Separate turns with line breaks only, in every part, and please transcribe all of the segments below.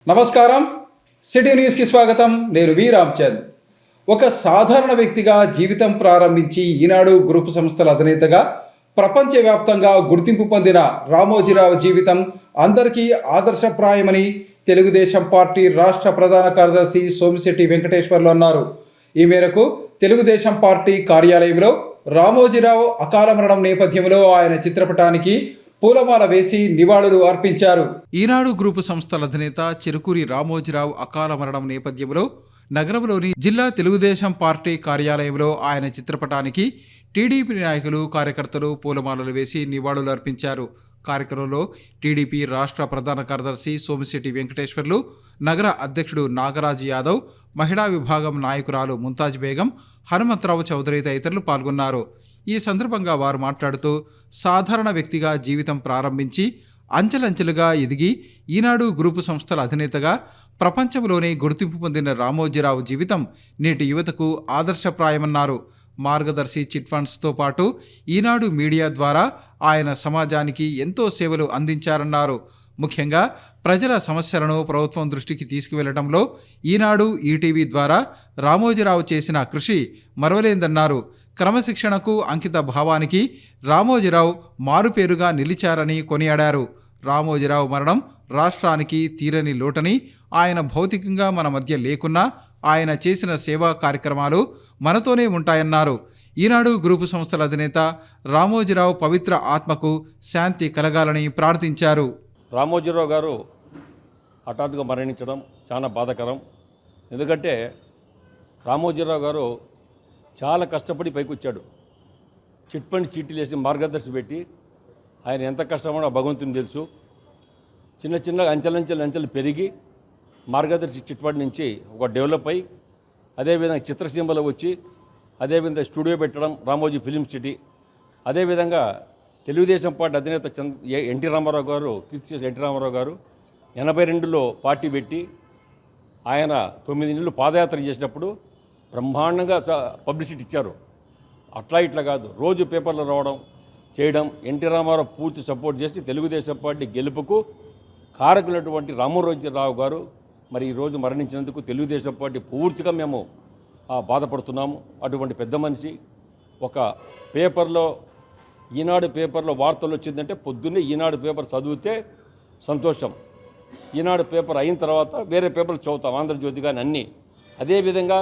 నమస్కారం, సిటీ న్యూస్కి స్వాగతం. నేను వి రామ్చంద్. ఒక సాధారణ వ్యక్తిగా జీవితం ప్రారంభించి ఈనాడు గ్రూప్ సంస్థల అధినేతగా ప్రపంచవ్యాప్తంగా గుర్తింపు పొందిన రామోజీరావు జీవితం అందరికీ ఆదర్శప్రాయమని తెలుగుదేశం పార్టీ రాష్ట్ర ప్రధాన కార్యదర్శి సోమిశెట్టి వెంకటేశ్వర్లు అన్నారు. ఈ మేరకు తెలుగుదేశం పార్టీ కార్యాలయంలో రామోజీరావు అకాల మరణం నేపథ్యంలో ఆయన చిత్రపటానికి పూలమాల వేసి నివాళులు అర్పించారు. ఈనాడు గ్రూపు సంస్థల అధినేత చెరుకూరి రామోజీరావు అకాల మరణం నేపథ్యంలో నగరంలోని జిల్లా తెలుగుదేశం పార్టీ కార్యాలయంలో ఆయన చిత్రపటానికి టీడీపీ నాయకులు, కార్యకర్తలు పూలమాలలు వేసి నివాళులు అర్పించారు. కార్యక్రమంలో టీడీపీ రాష్ట్ర ప్రధాన కార్యదర్శి సోమిశెట్టి వెంకటేశ్వర్లు, నగర అధ్యక్షుడు నాగరాజు యాదవ్, మహిళా విభాగం నాయకురాలు ముంతాజ్ బేగం, హనుమంతరావు చౌదరి తదితరులు పాల్గొన్నారు. ఈ సందర్భంగా వారు మాట్లాడుతూ సాధారణ వ్యక్తిగా జీవితం ప్రారంభించి అంచెలంచెలుగా ఎదిగి ఈనాడు గ్రూపు సంస్థల అధినేతగా ప్రపంచంలోనే గుర్తింపు పొందిన రామోజీరావు జీవితం నేటి యువతకు ఆదర్శప్రాయమన్నారు. మార్గదర్శి చిట్ ఫండ్స్తో పాటు ఈనాడు మీడియా ద్వారా ఆయన సమాజానికి ఎంతో సేవలు అందించారన్నారు. ముఖ్యంగా ప్రజల సమస్యలను ప్రభుత్వం దృష్టికి తీసుకువెళ్లడంలో ఈనాడు, ఈటీవీ ద్వారా రామోజీరావు చేసిన కృషి మరవలేందన్నారు. క్రమశిక్షణకు అంకిత భావానికి రామోజీరావు మారుపేరుగా నిలిచారని కొనియాడారు. రామోజీరావు మరణం రాష్ట్రానికి తీరని లోటని, ఆయన భౌతికంగా మన మధ్య లేకున్నా ఆయన చేసిన సేవా కార్యక్రమాలు మనతోనే ఉంటాయన్నారు. ఈనాడు గ్రూపు సంస్థల అధినేత రామోజీరావు పవిత్ర ఆత్మకు శాంతి కలగాలని ప్రార్థించారు.
రామోజీరావు గారు హఠాత్తుగా మరణించడం చాలా బాధాకరం. ఎందుకంటే రామోజీరావు గారు చాలా కష్టపడి పైకి వచ్చాడు. చిట్ ఫండ్ చీటీలు వేసి మార్గదర్శి పెట్టి ఆయన ఎంత కష్టపడో భగవంతుని తెలుసు. చిన్న చిన్న అంచెలు పెరిగి మార్గదర్శి చిట్ ఫండ్ నుంచి ఒక డెవలప్ అయ్యి అదేవిధంగా చిత్రసీమలో వచ్చి అదేవిధంగా స్టూడియో పెట్టడం రామోజీ ఫిలిం సిటీ, అదేవిధంగా తెలుగుదేశం పార్టీ అధినేత ఎన్టీ రామారావు గారు, కీర్తి ఎన్టీ రామారావు గారు 82లో పార్టీ పెట్టి ఆయన 9 నెలలు పాదయాత్ర చేసినప్పుడు బ్రహ్మాండంగా పబ్లిసిటీ ఇచ్చారు. అట్లా ఇట్లా కాదు, రోజు పేపర్లో రావడం చేయడం, ఎన్టీ రామారావు పూర్తి సపోర్ట్ చేసి తెలుగుదేశం పార్టీ గెలుపుకు కారకులైనటువంటి రామోజీరావు గారు మరి ఈరోజు మరణించినందుకు తెలుగుదేశం పార్టీ పూర్తిగా మేము బాధపడుతున్నాము. అటువంటి పెద్ద మనిషి ఒక పేపర్లో, ఈనాడు పేపర్లో వార్తలు వచ్చిందంటే పొద్దున్నే ఈనాడు పేపర్ చదివితే సంతోషం. ఈనాడు పేపర్ అయిన తర్వాత వేరే పేపర్లు చదువుతాం, ఆంధ్రజ్యోతి కానీ అన్నీ. అదేవిధంగా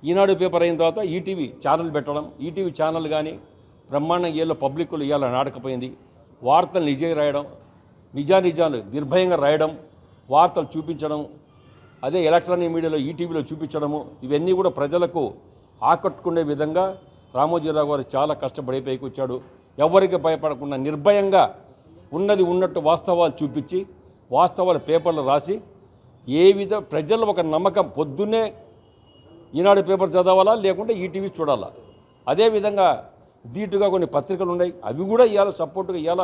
ఈనాడు పేపర్ అయిన తర్వాత ఈటీవీ ఛానల్ పెట్టడం, ఈటీవీ ఛానల్ కానీ బ్రహ్మాండంగా ఏళ్ళ పబ్లిక్లు ఇవాళ నాటకపోయింది. వార్తలు నిజంగా రాయడం, నిజాలు నిర్భయంగా రాయడం, వార్తలు చూపించడం, అదే ఎలక్ట్రానిక్ మీడియాలో ఈటీవీలో చూపించడము, ఇవన్నీ కూడా ప్రజలకు ఆకట్టుకునే విధంగా రామోజీరావు గారు చాలా కష్టపడి పైకి వచ్చాడు. ఎవరికి భయపడకుండా నిర్భయంగా ఉన్నది ఉన్నట్టు వాస్తవాలు చూపించి, వాస్తవాలు పేపర్లు రాసి ప్రజలు ఒక నమ్మకం, పొద్దున్నే ఈనాడు పేపర్ చదవాలా లేకుంటే ఈటీవీ చూడాలా. అదేవిధంగా ధీటుగా కొన్ని పత్రికలు ఉన్నాయి, అవి కూడా ఇవాళ సపోర్టుగా ఇవాళ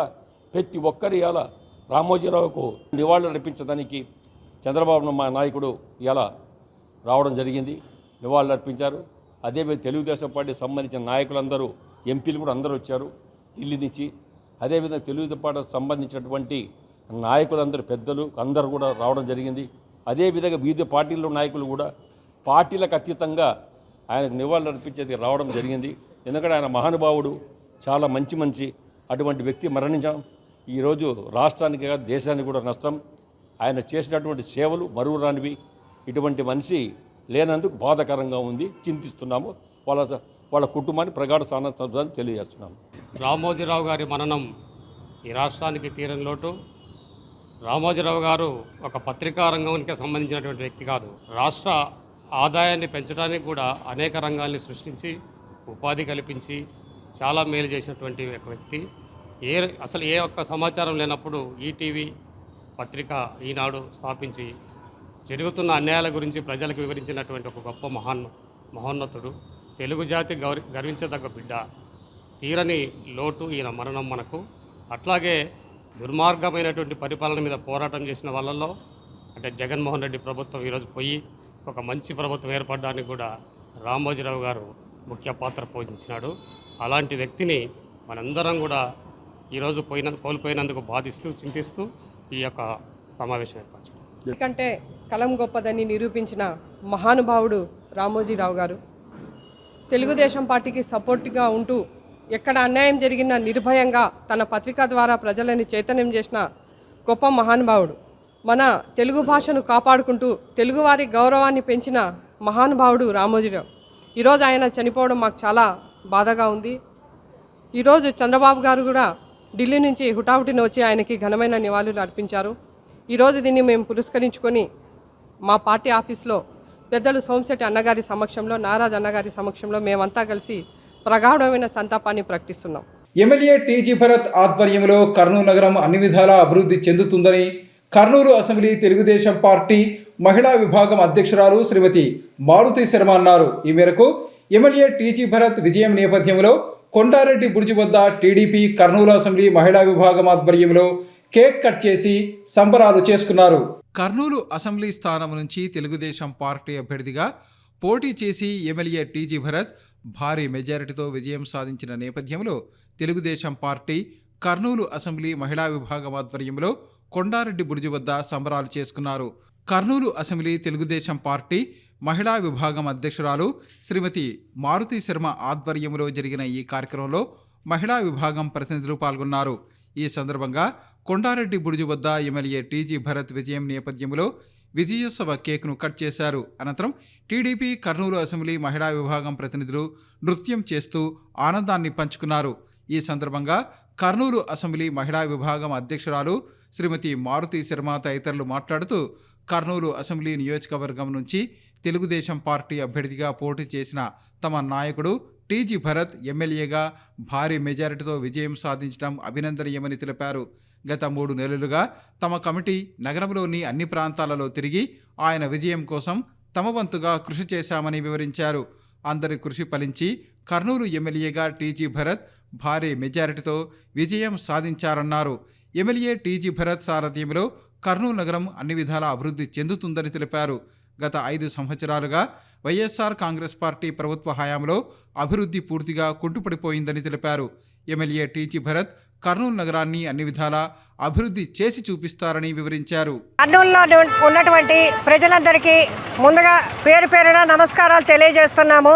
ప్రతి ఒక్కరు ఇవాళ రామోజీరావుకు నివాళులు అర్పించడానికి చంద్రబాబు మా నాయకుడు ఇవాళ రావడం జరిగింది, నివాళులు అర్పించారు. అదేవిధంగా తెలుగుదేశం పార్టీ సంబంధించిన నాయకులందరూ, ఎంపీలు కూడా అందరూ వచ్చారు ఢిల్లీ నుంచి. అదేవిధంగా తెలుగుదేశం పార్టీకి సంబంధించినటువంటి నాయకులందరూ, పెద్దలు అందరూ కూడా రావడం జరిగింది. అదేవిధంగా వివిధ పార్టీల నాయకులు కూడా పార్టీలకు అతీతంగా ఆయనకు నివాళులు అర్పించేది రావడం జరిగింది. ఎందుకంటే ఆయన మహానుభావుడు, చాలా మంచి అటువంటి వ్యక్తి మరణించడం ఈరోజు రాష్ట్రానికి కాదు దేశానికి కూడా నష్టం. ఆయన చేసినటువంటి సేవలు మరువురానివి. ఇటువంటి మనిషి లేనందుకు బాధాకరంగా ఉంది, చింతిస్తున్నాము. వాళ్ళ కుటుంబాన్ని ప్రగాఢ సానుభూతిని తెలియజేస్తున్నాము.
రామోజీరావు గారి మరణం ఈ రాష్ట్రానికి తీరని లోటు. రామోజీరావు గారు ఒక పత్రికా రంగానికి సంబంధించినటువంటి వ్యక్తి కాదు, రాష్ట్ర ఆదాయాన్ని పెంచడానికి కూడా అనేక రంగాల్ని సృష్టించి ఉపాధి కల్పించి చాలా మేలు చేసినటువంటి ఒక వ్యక్తి. అసలు ఏ ఒక్క సమాచారం లేనప్పుడు ఈటీవీ పత్రిక ఈనాడు స్థాపించి జరుగుతున్న అన్యాయాల గురించి ప్రజలకు వివరించినటువంటి ఒక గొప్ప మహోన్నతుడు, తెలుగు జాతి గర్వించదగ్గ బిడ్డ. తీరని లోటు ఈయన మరణం మనకు. అట్లాగే దుర్మార్గమైనటువంటి పరిపాలన మీద పోరాటం చేసిన వాళ్ళల్లో అంటే జగన్మోహన్ రెడ్డి ప్రభుత్వం ఈరోజు పోయి ఒక మంచి ప్రభుత్వం ఏర్పడడానికి కూడా రామోజీరావు గారు ముఖ్య పాత్ర పోషించినాడు. అలాంటి వ్యక్తిని మనందరం కూడా ఈరోజు కోల్పోయినందుకు బాధిస్తూ చింతిస్తూ ఈ యొక్క సమావేశం ఏర్పరచడం.
ఎందుకంటే కలం గొప్పదని నిరూపించిన మహానుభావుడు రామోజీరావు గారు. తెలుగుదేశం పార్టీకి సపోర్ట్గా ఉంటూ ఎక్కడ అన్యాయం జరిగినా నిర్భయంగా తన పత్రిక ద్వారా ప్రజలని చైతన్యం చేసిన గొప్ప మహానుభావుడు. మన తెలుగు భాషను కాపాడుకుంటూ తెలుగువారి గౌరవాన్ని పెంచిన మహానుభావుడు రామోజీరావు. ఈరోజు ఆయన చనిపోవడం మాకు చాలా బాధగా ఉంది. ఈరోజు చంద్రబాబు గారు కూడా ఢిల్లీ నుంచి హుటాహుటిన వచ్చి ఆయనకి ఘనమైన నివాళులు అర్పించారు. ఈరోజు దీన్ని మేము పురస్కరించుకొని మా పార్టీ ఆఫీస్లో పెద్దలు సోమశెట్టి అన్నగారి సమక్షంలో, నారాజ్ అన్నగారి సమక్షంలో మేమంతా కలిసి ప్రగాఢమైన సంతాపాన్ని ప్రకటిస్తున్నాం.
ఎమ్మెల్యే టీజీ భరత్ ఆధ్వర్యంలో కర్నూలు నగరం అన్ని విధాలా అభివృద్ధి చెందుతుందని కర్నూలు అసెంబ్లీ తెలుగుదేశం పార్టీ మహిళా విభాగం అధ్యక్షురాలు శ్రీమతి మారుతి శర్మ అన్నారు. ఈ మేరకు ఎమ్మెల్యే టీజీ భరత్ విజయం నేపథ్యంలో కొండారెడ్డి బుర్జు వద్ద టీడీపీ కర్నూలు అసెంబ్లీ మహిళా విభాగం ఆధ్వర్యంలో కేక్ కట్ చేసి సంబరాలు చేసుకున్నారు. కర్నూలు అసెంబ్లీ స్థానం నుంచి తెలుగుదేశం పార్టీ అభ్యర్థిగా పోటీ చేసి ఎమ్మెల్యే టీజీ భరత్ భారీ మెజారిటీతో విజయం సాధించిన నేపథ్యంలో తెలుగుదేశం పార్టీ కర్నూలు అసెంబ్లీ మహిళా విభాగం ఆధ్వర్యంలో కొండారెడ్డి బుర్జు వద్ద సంబరాలు చేసుకున్నారు. కర్నూలు అసెంబ్లీ తెలుగుదేశం పార్టీ మహిళా విభాగం అధ్యక్షురాలు శ్రీమతి మారుతి శర్మ ఆధ్వర్యంలో జరిగిన ఈ కార్యక్రమంలో మహిళా విభాగం ప్రతినిధులు పాల్గొన్నారు. ఈ సందర్భంగా కొండారెడ్డి బుర్జు వద్ద ఎమ్మెల్యే టీజీ భరత్ విజయం నేపథ్యంలో విజయోత్సవ కేక్ను కట్ చేశారు. అనంతరం టీడీపీ కర్నూలు అసెంబ్లీ మహిళా విభాగం ప్రతినిధులు నృత్యం చేస్తూ ఆనందాన్ని పంచుకున్నారు. ఈ సందర్భంగా కర్నూలు అసెంబ్లీ మహిళా విభాగం అధ్యక్షురాలు శ్రీమతి మారుతి శర్మ తదితరులు మాట్లాడుతూ కర్నూలు అసెంబ్లీ నియోజకవర్గం నుంచి తెలుగుదేశం పార్టీ అభ్యర్థిగా పోటీ చేసిన తమ నాయకుడు టీజీ భరత్ ఎమ్మెల్యేగా భారీ మెజారిటీతో విజయం సాధించడం అభినందనీయమని తెలిపారు. గత 3 నెలలుగా తమ కమిటీ నగరంలోని అన్ని ప్రాంతాలలో తిరిగి ఆయన విజయం కోసం తమ వంతుగా కృషి చేశామని వివరించారు. అందరి కృషి ఫలించి కర్నూలు ఎమ్మెల్యేగా టీజీ భరత్ భారీ మెజారిటీతో విజయం సాధించారన్నారు. ఎమ్మెల్యే టీజీ భరత్ సారథ్యంలో కర్నూలు నగరం అన్ని విధాలా అభివృద్ధి చెందుతుందని తెలిపారు. గత 5 సంవత్సరాలుగా వైఎస్ఆర్ కాంగ్రెస్ పార్టీ ప్రభుత్వ హయాంలో అభివృద్ధి పూర్తిగా కుంటుపడిపోయిందని తెలిపారు. ఎమ్మెల్యే టీజీ భరత్ కర్నూలు నగరాన్ని అన్ని విధాలా అభివృద్ధి చేసి చూపిస్తారని వివరించారు.
కర్నూలులో ఉన్నటువంటి ప్రజలందరికీ ముందుగా పేరు పేరున నమస్కారాలు తెలియజేస్తున్నాము.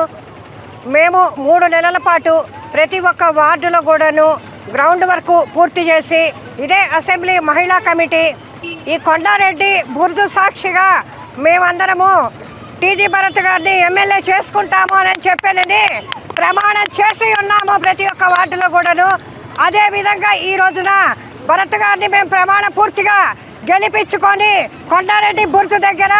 మేము 3 నెలల పాటు ప్రతి ఒక్క వార్డులో కూడాను గ్రౌండ్ వర్క్ పూర్తి చేసి ఇదే అసెంబ్లీ మహిళా కమిటీ ఈ కొండారెడ్డి బుర్జు సాక్షిగా మేమందరము టీజీ భరత్ గారిని ఎమ్మెల్యే చేసుకుంటాము అని చెప్పానని ప్రమాణం చేసి ఉన్నాము ప్రతి ఒక్క వార్డులో కూడాను. అదేవిధంగా ఈ రోజున భరత్ గారిని మేము ప్రమాణ పూర్తిగా గెలిపించుకొని కొండారెడ్డి బుర్జు దగ్గర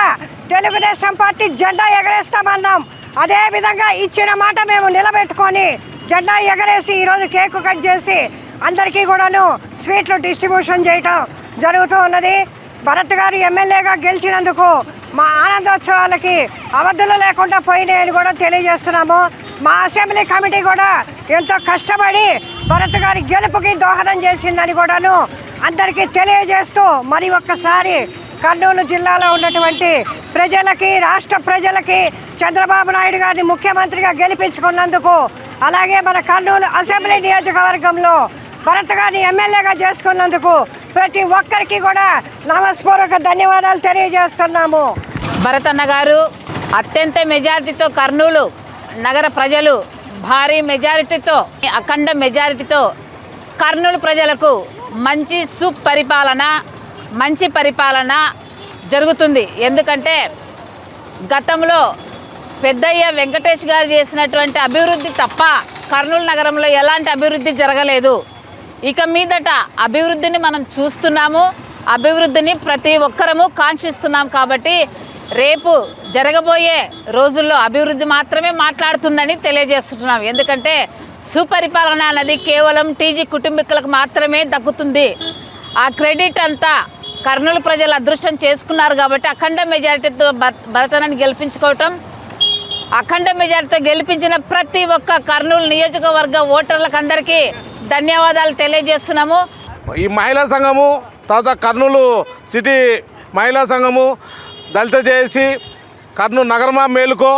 తెలుగుదేశం పార్టీ జెండా ఎగరేస్తామన్నాం. అదేవిధంగా ఇచ్చిన మాట మేము నిలబెట్టుకొని జెండా ఎగరేసి ఈరోజు కేకు కట్ చేసి అందరికీ కూడాను స్వీట్లు డిస్ట్రిబ్యూషన్ చేయటం జరుగుతూ ఉన్నది. భరత్ గారు ఎమ్మెల్యేగా గెలిచినందుకు మా ఆనందోత్సవాలకి అవధులు లేకుండా పోయినాయని కూడా తెలియజేస్తున్నాము. మా అసెంబ్లీ కమిటీ కూడా ఎంతో కష్టపడి భరత్ గారి గెలుపుకి దోహదం చేసిందని కూడాను అందరికీ తెలియజేస్తూ మరి ఒక్కసారి కర్నూలు జిల్లాలో ఉన్నటువంటి ప్రజలకి, రాష్ట్ర ప్రజలకి చంద్రబాబు నాయుడు గారిని ముఖ్యమంత్రిగా గెలిపించుకున్నందుకు, అలాగే మన కర్నూలు అసెంబ్లీ నియోజకవర్గంలో భరత్ గారిని ఎమ్మెల్యేగా చేసుకున్నందుకు ప్రతి ఒక్కరికి కూడా నమస్పూర్వక ధన్యవాదాలు తెలియజేస్తున్నాము.
భరత్ అన్న గారు అత్యంత మెజారిటీతో కర్నూలు నగర ప్రజలు భారీ మెజారిటీతో, అఖండ మెజారిటీతో కర్నూలు ప్రజలకు మంచి మంచి పరిపాలన జరుగుతుంది. ఎందుకంటే గతంలో పెద్దయ్య వెంకటేష్ గారు చేసినటువంటి అభివృద్ధి తప్ప కర్నూలు నగరంలో ఎలాంటి అభివృద్ధి జరగలేదు. ఇక మీదట అభివృద్ధిని మనం చూస్తున్నాము, అభివృద్ధిని ప్రతి ఒక్కరము కాంక్షిస్తున్నాం. కాబట్టి రేపు జరగబోయే రోజుల్లో అభివృద్ధి మాత్రమే మాట్లాడుతుందని తెలియజేస్తున్నాం. ఎందుకంటే సుపరిపాలన అన్నది కేవలం టీజీ కుటుంబీకులకు మాత్రమే దక్కుతుంది. ఆ క్రెడిట్ అంతా కర్నూలు ప్రజలు అదృష్టం చేసుకున్నారు. కాబట్టి అఖండ మెజారిటీతో భరతనని గెలిపించుకోవటం, అఖండ మెజారిటీతో గెలిపించిన ప్రతి ఒక్క కర్నూలు నియోజకవర్గ ఓటర్లకు అందరికీ ధన్యవాదాలు తెలియజేస్తున్నాము.
ఈ మహిళా సంఘము, తర్వాత కర్నూలు సిటీ మహిళా సంఘము, దళిత జేఏసీ, కర్నూలు నగరమా మేలుకో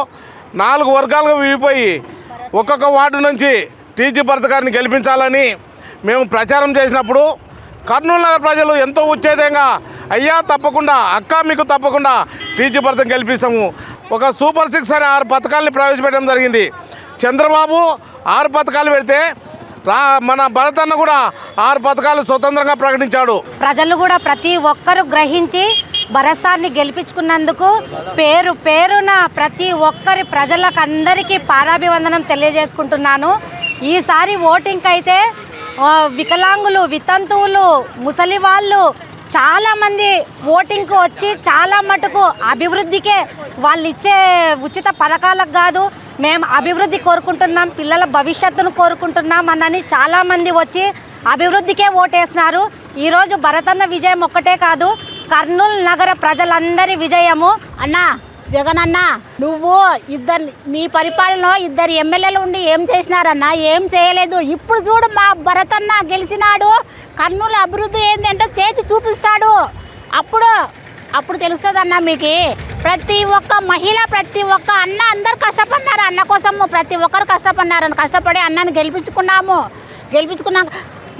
4 వర్గాలుగా విడిపోయి ఒక్కొక్క వార్డు నుంచి టీజీ భరత్ గారిని గెలిపించాలని మేము ప్రచారం చేసినప్పుడు కర్నూలు నగర ప్రజలు ఎంతో ఉత్తేజంగా అయ్యా తప్పకుండా అక్క మీకు తప్పకుండా టీజీ భరత్ని గెలిపిస్తాము. ఒక సూపర్ 6 అనే 6 పథకాలని ప్రవేశపెట్టడం జరిగింది. చంద్రబాబు 6 పథకాలు పెడితే మన భరత్ అన్న కూడా 6 పథకాలు స్వతంత్రంగా ప్రకటించాడు.
ప్రజలు కూడా ప్రతి ఒక్కరూ గ్రహించి భరత్ సార్ని గెలిపించుకున్నందుకు పేరు పేరున ప్రతి ఒక్కరి ప్రజలకు అందరికీ పాదాభివందనం తెలియజేసుకుంటున్నాను. ఈసారి ఓటింగ్ అయితే వికలాంగులు, వితంతువులు, ముసలి వాళ్ళు చాలామంది ఓటింగ్కి వచ్చి చాలా మటుకు అభివృద్ధికే వాళ్ళు ఇచ్చే ఉచిత పథకాలకు కాదు, మేము అభివృద్ధి కోరుకుంటున్నాం, పిల్లల భవిష్యత్తును కోరుకుంటున్నాం అన్నని చాలామంది వచ్చి అభివృద్ధికే ఓటేసినారు. ఈరోజు భరతన్న విజయం ఒక్కటే కాదు, కర్నూలు నగర ప్రజలందరి విజయము.
అన్నా జగన్ అన్న, నువ్వు మీ పరిపాలనలో 2 ఎమ్మెల్యేలు ఉండి ఏం చేసినారన్నా? ఏం చేయలేదు. ఇప్పుడు చూడు మా భరతన్న గెలిచినాడు, కర్నూలు అభివృద్ధి ఏంటంటే చేసి చూపిస్తాడు. అప్పుడు తెలుస్తుంది అన్న మీకు. ప్రతి ఒక్క మహిళ, ప్రతి ఒక్క అన్న అందరు కష్టపడినారు, అన్న కోసము ప్రతి ఒక్కరు కష్టపడి అన్నని గెలిపించుకున్నాము.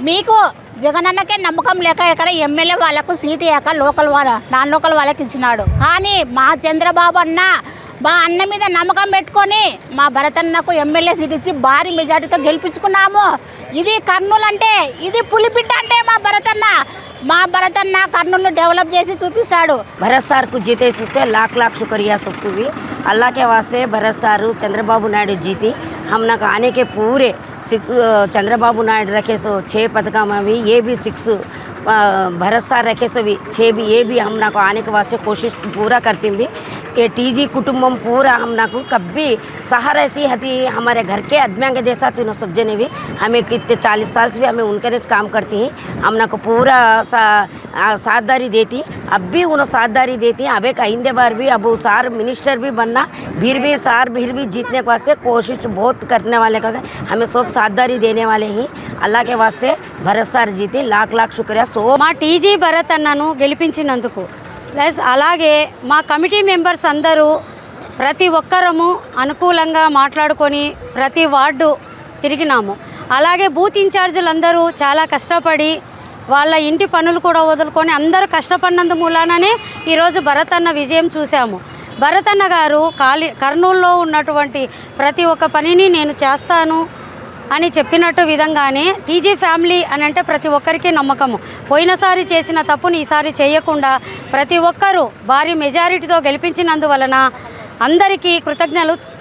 మీకు జగనన్నకే నమ్మకం లేక ఇక్కడ ఎమ్మెల్యే వాళ్ళకు సీటు ఇవ్వక నాన్ లోకల్ వాళ్ళకి ఇచ్చినాడు. కానీ మా చంద్రబాబు అన్న మా అన్న మీద నమ్మకం పెట్టుకొని మా భరతన్నకు ఎమ్మెల్యే సీట్ ఇచ్చి భారీ మెజార్టీతో గెలిపించుకున్నాము. ఇది కర్నూలు అంటే, ఇది పులిపిట్ట అంటే మా భరతన్న కర్నూలు डेवलप చేసి చూపిస్తాడు.
भरत सार को जीते से लाख लाख शुक्रिया सबको भी। अल्लाह के वास्ते भरत सारू चंद्रबाबू नायडू जीती। हम ना आने के पूरे चंद्रबाबू नायडू रखे सो 6 पदका में भी ये भी 6 भरत सार रखे सो भी 6 भी ये भी हम ना को आने के वास्ते कोशिश पूरा करती भी। ये टीजी कुटुंबम पूरा हम ना को कभी सहारा ऐसी हती हमारे घर के आदमी के जैसा चुनो सब जने भी हमें कितने 40 साल से भी हमें उनके काम करती हैं। हम ना को पूरा साथदारी देती, अब भी उन्होंने साथदारी देती हैं। अब एक आइंदे बार भी अब सार मिनिस्टर भी बनना फिर भी जीतने के वास्ते कोशिश बहुत करने वाले का हमें सब साथदारी देने वाले ही। अल्लाह के वास्ते भरत सार जीती, लाख लाख शुक्रिया।
మా టీజీ భరత్ అన్నను గెలిపించినందుకు ప్లస్ అలాగే మా కమిటీ మెంబర్స్ అందరూ ప్రతి ఒక్కరము అనుకూలంగా మాట్లాడుకొని ప్రతి వార్డు తిరిగినాము. అలాగే బూత్ ఇన్ఛార్జీలు అందరూ చాలా కష్టపడి వాళ్ళ ఇంటి పనులు కూడా వదులుకొని అందరూ కష్టపడినందు మూలాననే ఈరోజు భరత్ అన్న విజయం చూసాము. భరత్ అన్న గారు కర్నూలులో ఉన్నటువంటి ప్రతి ఒక్క పనిని నేను చేస్తాను అని చెప్పినట్టు విధంగానే టీజీ ఫ్యామిలీ అని అంటే ప్రతి ఒక్కరికి నమ్మకము. పోయినసారి చేసిన తప్పుని ఈసారి చేయకుండా ప్రతి ఒక్కరూ భారీ మెజారిటీతో గెలిపించినందువలన అందరికీ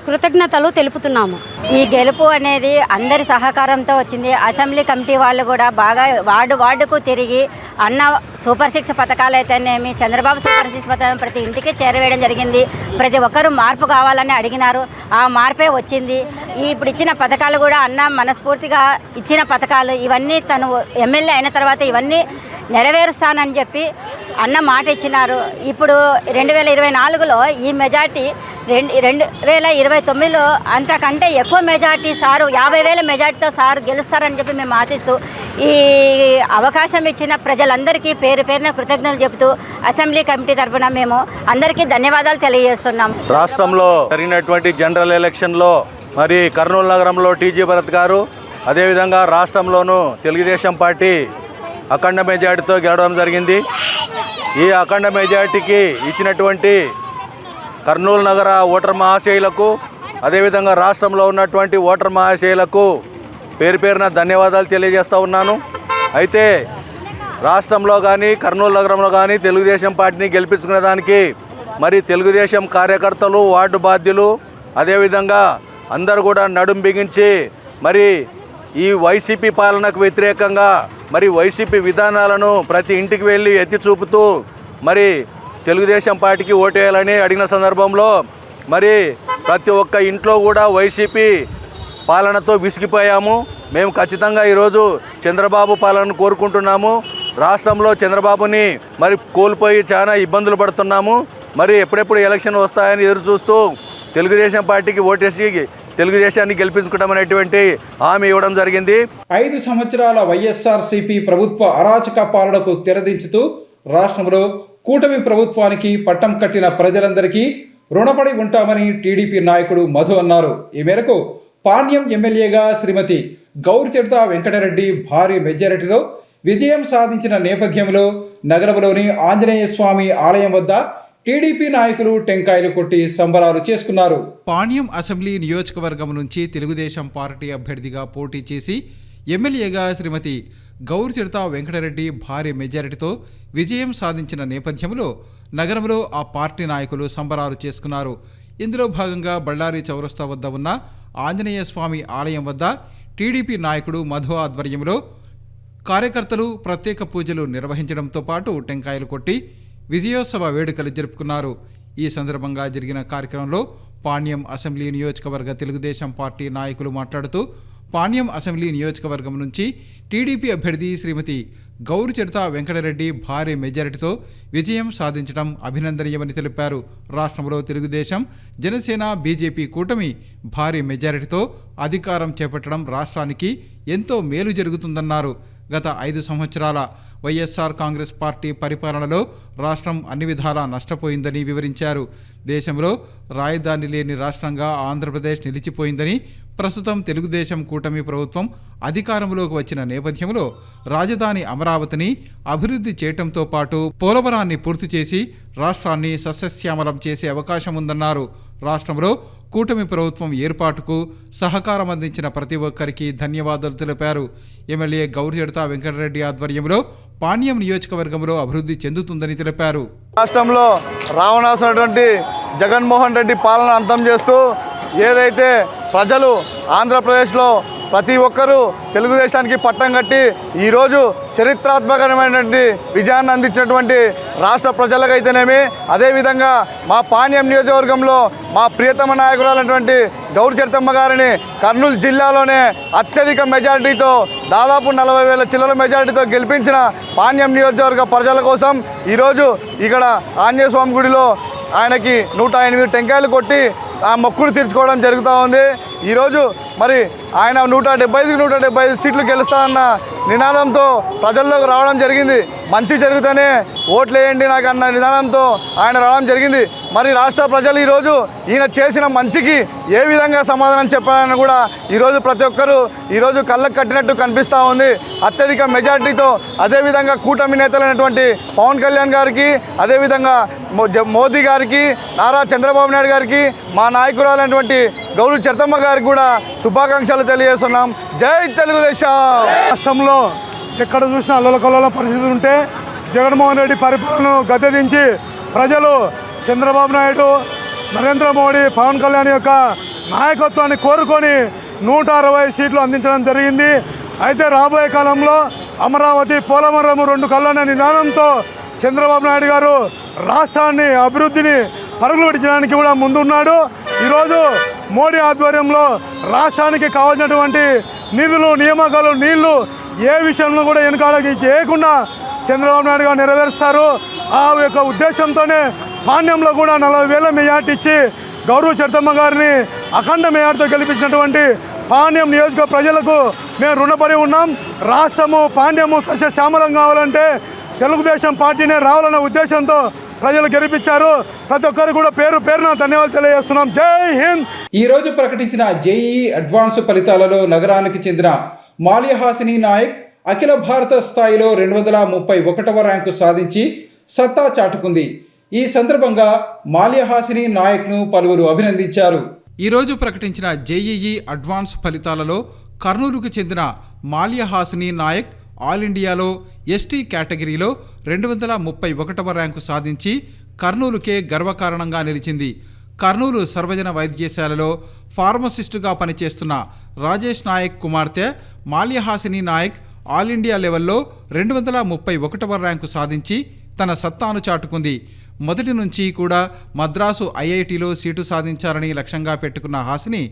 కృతజ్ఞతలు తెలుపుతున్నాము.
ఈ గెలుపు అనేది అందరి సహకారంతో వచ్చింది. అసెంబ్లీ కమిటీ వాళ్ళు కూడా బాగా వార్డుకు తిరిగి అన్న సూపర్ 6 పథకాలు అయితేనేమి, చంద్రబాబు సూపర్ 6 పథకం ప్రతి ఇంటికి చేరవేయడం జరిగింది. ప్రతి ఒక్కరూ మార్పు కావాలని అడిగినారు, ఆ మార్పే వచ్చింది. ఇప్పుడు ఇచ్చిన పథకాలు కూడా అన్న మనస్ఫూర్తిగా ఇచ్చిన పథకాలు ఇవన్నీ తను ఎమ్మెల్యే అయిన తర్వాత ఇవన్నీ నెరవేరుస్తానని చెప్పి అన్న మాట ఇచ్చినారు. ఇప్పుడు 2024లో ఈ మెజార్టీ 2029లో అంతకంటే ఎక్కువ మెజార్టీ సారు 50,000 మెజార్టీతో సారు గెలుస్తారని చెప్పి మేము ఆశిస్తూ ఈ అవకాశం ఇచ్చిన ప్రజలందరికీ పేరు పేరున కృతజ్ఞతలు చెబుతూ అసెంబ్లీ కమిటీ తరఫున మేము అందరికీ ధన్యవాదాలు తెలియజేస్తున్నాం.
రాష్ట్రంలో జరిగినటువంటి జనరల్ ఎలక్షన్లో మరి కర్నూలు నగరంలో టీజీ భరత్ గారు, అదేవిధంగా రాష్ట్రంలోనూ తెలుగుదేశం పార్టీ అఖండ మెజార్టీతో గెలవడం జరిగింది. ఈ అఖండ మెజార్టీకి ఇచ్చినటువంటి కర్నూలు నగర ఓటర్ మహాశయులకు, అదేవిధంగా రాష్ట్రంలో ఉన్నటువంటి ఓటర్ మహాశయులకు పేరు పేరున ధన్యవాదాలు తెలియజేస్తూ ఉన్నాను. అయితే రాష్ట్రంలో కానీ కర్నూలు నగరంలో కానీ తెలుగుదేశం పార్టీని గెలిపించుకునే దానికి మరి తెలుగుదేశం కార్యకర్తలు, వార్డు బాధ్యులు, అదేవిధంగా అందరూ కూడా నడుం బిగించి మరి ఈ వైసీపీ పాలనకు వ్యతిరేకంగా మరి వైసీపీ విధానాలను ప్రతి ఇంటికి వెళ్ళి ఎత్తి చూపుతూ మరి తెలుగుదేశం పార్టీకి ఓటేయాలని అడిగిన సందర్భంలో మరి ప్రతి ఒక్క ఇంట్లో కూడా వైసీపీ పాలనతో విసిగిపోయాము. మేము ఖచ్చితంగా ఈరోజు చంద్రబాబు పాలనను కోరుకుంటున్నాము. రాష్ట్రంలో చంద్రబాబుని మరి కోల్పోయి చాలా ఇబ్బందులు పడుతున్నాము. మరి ఎప్పుడెప్పుడు ఎలక్షన్ వస్తాయని ఎదురు చూస్తూ తెలుగుదేశం పార్టీకి ఓటేసి తెలుగుదేశాన్ని గెలిపించుకుంటాం అనేటువంటి హామీ ఇవ్వడం జరిగింది.
5 సంవత్సరాల వైఎస్ఆర్సీపీ ప్రభుత్వ అరాచక పాలనకు తెరదించుతూ రాష్ట్రంలో కూటమి ప్రభుత్వానికి పట్టం కట్టిన ప్రజలందరికీ రుణపడి ఉంటామని టీడీపీ నాయకుడు మధు అన్నారు. ఈ మేరకు పాణ్యం ఎమ్మెల్యేగా శ్రీమతి గౌరిచరిత వెంకటరెడ్డి భారీ మెజారిటీతో విజయం సాధించిన నేపథ్యంలో నగరంలోని ఆంజనేయ స్వామి ఆలయం వద్ద టీడీపీ నాయకులు టెంకాయలు కొట్టి సంబరాలు చేసుకున్నారు. పాణ్యం అసెంబ్లీ నియోజకవర్గం నుంచి తెలుగుదేశం పార్టీ అభ్యర్థిగా పోటీ చేసి ఎమ్మెల్యేగా శ్రీమతి గౌరిచిడత వెంకటరెడ్డి భారీ మెజారిటీతో విజయం సాధించిన నేపథ్యంలో నగరంలో ఆ పార్టీ నాయకులు సంబరాలు చేసుకున్నారు. ఇందులో భాగంగా బళ్ళారి చౌరస్తా వద్ద ఉన్న ఆంజనేయ స్వామి ఆలయం వద్ద టీడీపీ నాయకుడు మధు ఆధ్వర్యంలో కార్యకర్తలు ప్రత్యేక పూజలు నిర్వహించడంతో పాటు టెంకాయలు కొట్టి విజయోత్సవ వేడుకలు జరుపుకున్నారు. ఈ సందర్భంగా జరిగిన కార్యక్రమంలో పాణ్యం అసెంబ్లీ నియోజకవర్గ తెలుగుదేశం పార్టీ నాయకులు మాట్లాడుతూ పాణ్యం అసెంబ్లీ నియోజకవర్గం నుంచి టీడీపీ అభ్యర్థి శ్రీమతి గౌరిచిడత వెంకటరెడ్డి భారీ మెజారిటీతో విజయం సాధించడం అభినందనీయమని తెలిపారు. రాష్ట్రంలో తెలుగుదేశం, జనసేన, బీజేపీ కూటమి భారీ మెజారిటీతో అధికారం చేపట్టడం రాష్ట్రానికి ఎంతో మేలు జరుగుతుందన్నారు. గత 5 సంవత్సరాల వైఎస్ఆర్ కాంగ్రెస్ పార్టీ పరిపాలనలో రాష్ట్రం అన్ని విధాలా నష్టపోయిందని వివరించారు. దేశంలో రాజధాని లేని రాష్ట్రంగా ఆంధ్రప్రదేశ్ నిలిచిపోయిందని, ప్రస్తుతం తెలుగుదేశం కూటమి ప్రభుత్వం అధికారంలోకి వచ్చిన నేపథ్యంలో రాజధాని అమరావతిని అభివృద్ధి చేయటంతో పాటు పోలవరాన్ని పూర్తి చేసి రాష్ట్రాన్ని సస్యశ్యామలం చేసే అవకాశం ఉందన్నారు. రాష్ట్రంలో కూటమి ప్రభుత్వం ఏర్పాటుకు సహకారం అందించిన ప్రతి ఒక్కరికి ధన్యవాదాలు తెలిపారు. ఎమ్మెల్యే గౌరిచిడత వెంకటరెడ్డి ఆధ్వర్యంలో పాణ్యం నియోజకవర్గంలో అభివృద్ధి చెందుతుందని తెలిపారు.
రాష్ట్రంలో రావణాసినటువంటి జగన్మోహన్ రెడ్డి పాలన అంతం చేస్తూ ఏదైతే ప్రజలు ఆంధ్రప్రదేశ్లో ప్రతి ఒక్కరూ తెలుగుదేశానికి పట్టం కట్టి ఈరోజు చరిత్రాత్మకమైనటువంటి విజయాన్ని అందించినటువంటి రాష్ట్ర ప్రజలకైతేనేమి, అదేవిధంగా మా పాణ్యం నియోజకవర్గంలో మా ప్రియతమ నాయకురాలైనటువంటి గౌరిచిడతమ్మ గారిని కర్నూలు జిల్లాలోనే అత్యధిక మెజారిటీతో దాదాపు 40,000 చిల్లర మెజారిటీతో గెలిపించిన పాణ్యం నియోజకవర్గ ప్రజల కోసం ఈరోజు ఇక్కడ ఆంజనేయ స్వామి గుడిలో ఆయనకి 108 టెంకాయలు కొట్టి ఆ మొక్కులు తీర్చుకోవడం జరుగుతూ ఉంది. ఈరోజు మరి ఆయన 175 సీట్లు గెలుస్తానన్న నినాదంతో ప్రజల్లోకి రావడం జరిగింది. మంచి జరుగుతూనే ఓట్లు వేయండి నాకు అన్న నినాదంతో ఆయన రావడం జరిగింది. మరి రాష్ట్ర ప్రజలు ఈరోజు ఈయన చేసిన మంచికి ఏ విధంగా సమాధానం చెప్పాలని కూడా ఈరోజు ప్రతి ఒక్కరూ ఈరోజు కళ్ళకు కట్టినట్టు కనిపిస్తూ ఉంది. అత్యధిక మెజార్టీతో అదేవిధంగా కూటమి నేతలైనటువంటి పవన్ కళ్యాణ్ గారికి, అదేవిధంగా మోదీ గారికి, నారా చంద్రబాబు నాయుడు గారికి, మా నాయకురాలైనటువంటి గౌరిచిడతమ్మ గారికి కూడా శుభాకాంక్షలు తెలియజేస్తున్నాం. జై తెలుగుదేశం.
రాష్ట్రంలో ఎక్కడ చూసినా అల్లకల్లోల పరిస్థితి ఉంటే జగన్మోహన్ రెడ్డి పరిపాలనను గద్దెదించి ప్రజలు చంద్రబాబు నాయుడు, నరేంద్ర మోడీ, పవన్ కళ్యాణ్ యొక్క నాయకత్వాన్ని కోరుకొని 160 సీట్లు అందించడం జరిగింది. అయితే రాబోయే కాలంలో అమరావతి, పోలవరం 2 కళ్ళనే నిదానంతో చంద్రబాబు నాయుడు గారు రాష్ట్రాన్ని అభివృద్ధిని పరుగులు పెట్టడానికి కూడా ముందున్నాడు. ఈరోజు మోడీ ఆధ్వర్యంలో రాష్ట్రానికి కావాల్సినటువంటి నిధులు, నియామకాలు, నీళ్లు ఏ విషయంలో కూడా వెనుకాడకి చేయకుండా చంద్రబాబు నాయుడు గారు నెరవేరుస్తారు. ఆ యొక్క ఉద్దేశంతోనే పాణ్యంలో కూడా 40,000 మెజార్టీ ఇచ్చి గౌరిచిడతమ్మ గారిని అఖండ మెజార్టీతో గెలిపించినటువంటి పాణ్యం నియోజక ప్రజలకు మేము రుణపడి ఉన్నాం. రాష్ట్రము, పాణ్యము సస్యశ్యామలం కావాలంటే తెలుగుదేశం పార్టీనే రావాలన్న ఉద్దేశంతో ప్రజలు గెలిపించారు. ప్రతి ఒక్కరు కూడా పేరు పేరున ధన్యవాదాలు తెలియజేస్తున్నాం. జై హింద్.
ఈరోజు ప్రకటించిన జేఈఈ అడ్వాన్స్ ఫలితాలలో నగరానికి చెందిన మాల్యహాసిని నాయక్ అఖిల భారత స్థాయిలో 231వ ర్యాంకు సాధించి సత్తా చాటుకుంది. ఈ సందర్భంగా మాల్యహాసిని నాయక్ను పలువురు అభినందించారు. ఈరోజు ప్రకటించిన జేఈఈ అడ్వాన్స్ ఫలితాలలో కర్నూలుకు చెందిన మాల్యహాసిని నాయక్ ఆల్ ఇండియాలో ఎస్టీ కేటగిరీలో 231వ ర్యాంకు సాధించి కర్నూలుకే గర్వకారణంగా నిలిచింది. కర్నూలు సర్వజన వైద్యశాలలో ఫార్మసిస్టుగా పనిచేస్తున్న రాజేష్ నాయక్ కుమార్తె మాల్యహాసిని నాయక్ ఆల్ ఇండియా లెవెల్లో 231వ ర్యాంకు సాధించి తన సత్తాను చాటుకుంది. మొదటి నుంచి కూడా మద్రాసు ఐఐటిలో సీటు సాధించాలని లక్ష్యంగా పెట్టుకున్న హాసిని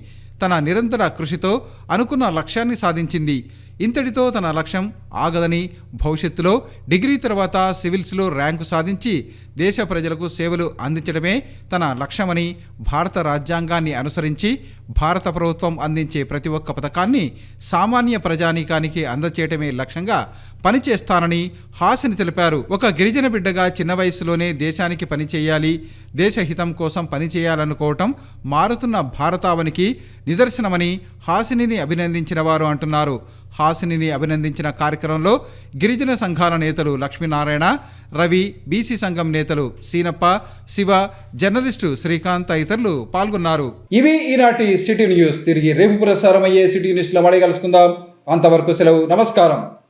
తన నిరంతర కృషితో అనుకున్న లక్ష్యాన్ని సాధించింది. ఇంతటితో తన లక్ష్యం ఆగదని, భవిష్యత్తులో డిగ్రీ తర్వాత సివిల్స్లో ర్యాంకు సాధించి దేశ ప్రజలకు సేవలు అందించడమే తన లక్ష్యమని, భారత రాజ్యాంగాన్ని అనుసరించి భారత ప్రభుత్వం అందించే ప్రతి ఒక్క పథకాన్ని సామాన్య ప్రజానీకానికి అందచేయటమే లక్ష్యంగా పనిచేస్తానని హాసిని తెలిపారు. ఒక గిరిజన బిడ్డగా చిన్న వయసులోనే దేశానికి పనిచేయాలి, దేశహితం కోసం పనిచేయాలనుకోవటం మారుతున్న భారతావనికి నిదర్శనమని హాసినిని అభినందించిన వారు అంటున్నారు. హాసినిని అభినందించిన కార్యక్రమంలో గిరిజన సంఘాల నేతలు లక్ష్మీనారాయణ, రవి, బీసీ సంఘం నేతలు సీనప్ప, శివ, జర్నలిస్టు శ్రీకాంత్ తదితరులు పాల్గొన్నారు. ఇవి ఈనాటి సిటీ న్యూస్. తిరిగి రేపు ప్రసారమయ్యే సిటీ న్యూస్లో మళ్ళీ కలుసుకుందాం. అంతవరకు సెలవు. నమస్కారం.